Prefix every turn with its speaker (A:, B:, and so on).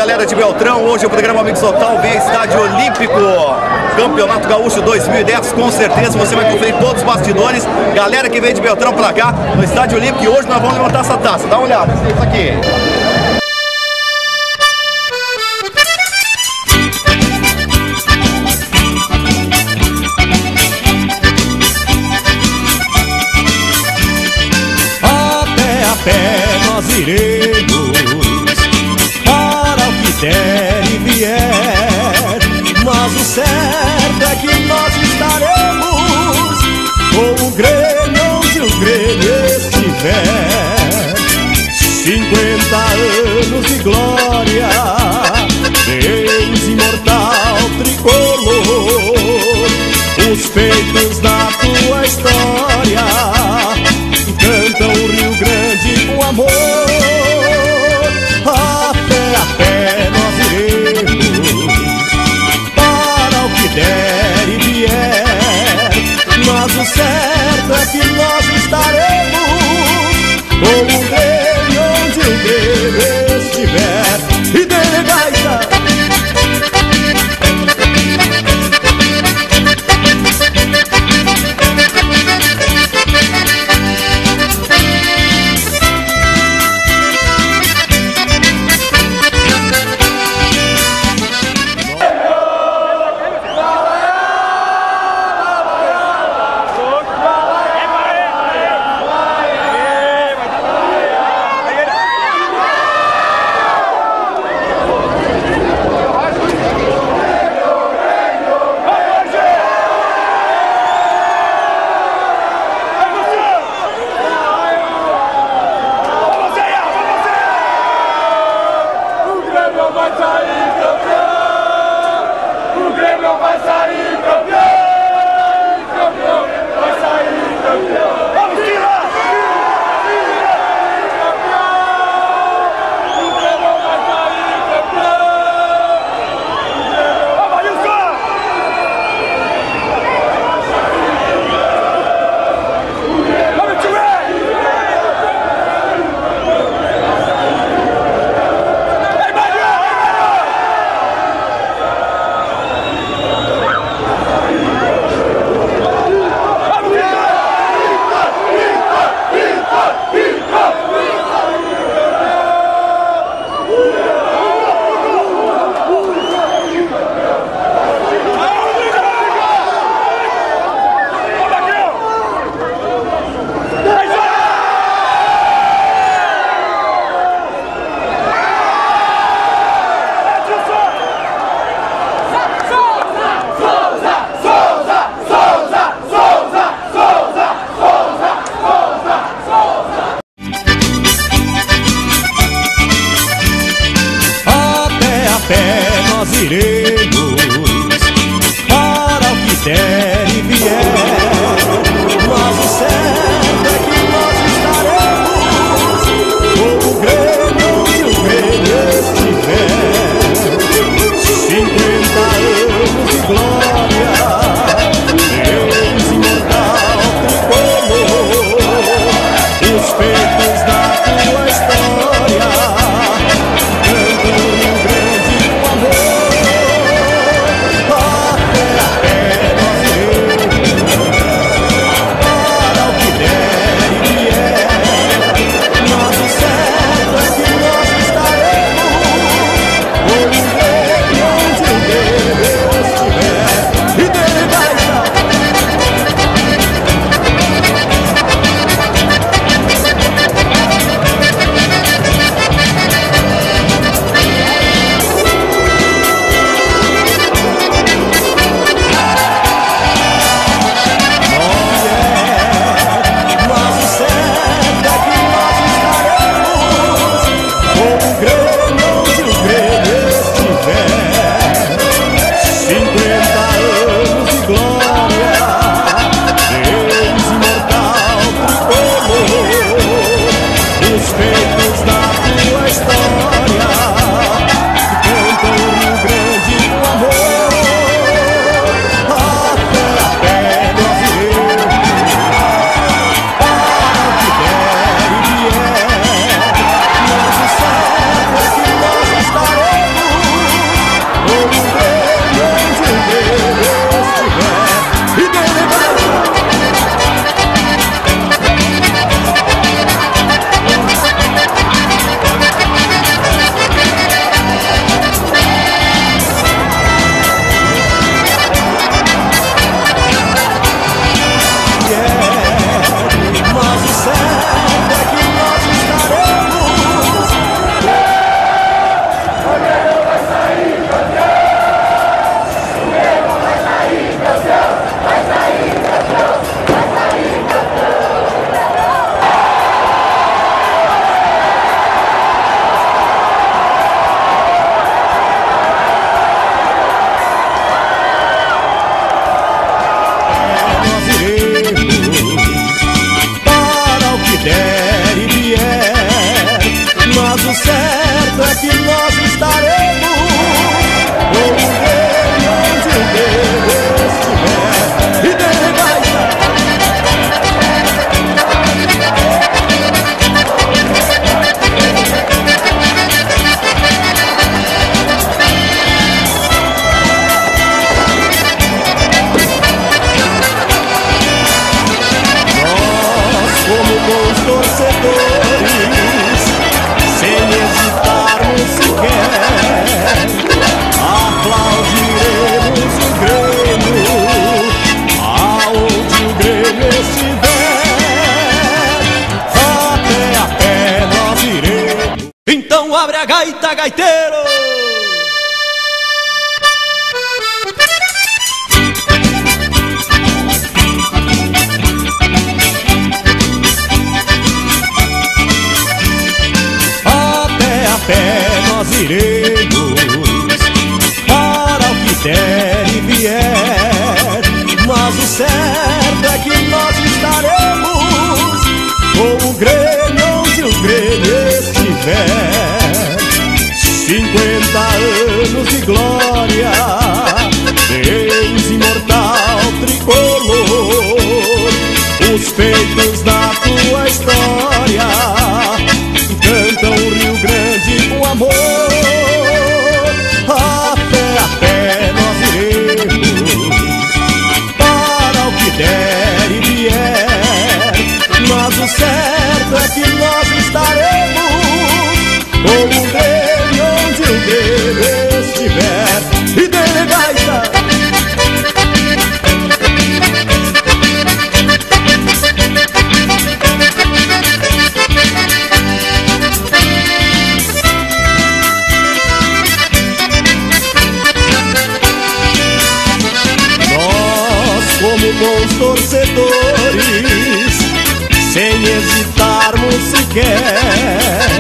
A: galera de Beltrão, hoje o programa Amigos Total vem Estádio Olímpico, Campeonato Gaúcho 2010, com certeza você vai conferir todos os bastidores, galera que veio de Beltrão pra cá, no Estádio Olímpico, e hoje nós vamos levantar essa taça, dá uma olhada, isso aqui.
B: Nós iremos para o que der e vier, mas o certo é que nós estaremos com o Grêmio onde o Grêmio estiver. 50 anos de glória, Deus imortal tricolor, os feitos da tua história cantam o Rio Grande com amor. A pé nós iremos para o que der e vier, mas o certo é que nós estaremos com o Grêmio onde o Grêmio estiver. E dele gaita! Nós iremos para o que der e vier, mas o certo é que nós estaremos com o Grêmio onde o Grêmio estiver. 50 anos de glória, Deus imortal tricolor, os feitos da tua história cantam o Rio Grande com amor. A pé nós iremos Então abre a gaita, gaiteiro! Até a pé nós iremos, para o que der e vier, mas o certo é que nós estaremos com o Grêmio onde o Grêmio estiver. 50 anos de glória, Deus imortal tricolor, os feitos da tua história cantam o Rio Grande com amor. A pé nós iremos, para o que der e vier, mas o certo é que nós estaremos com o Grêmio onde o Grêmio estiver. E dele gaita! Como bons torcedores, sem hesitarmos sequer,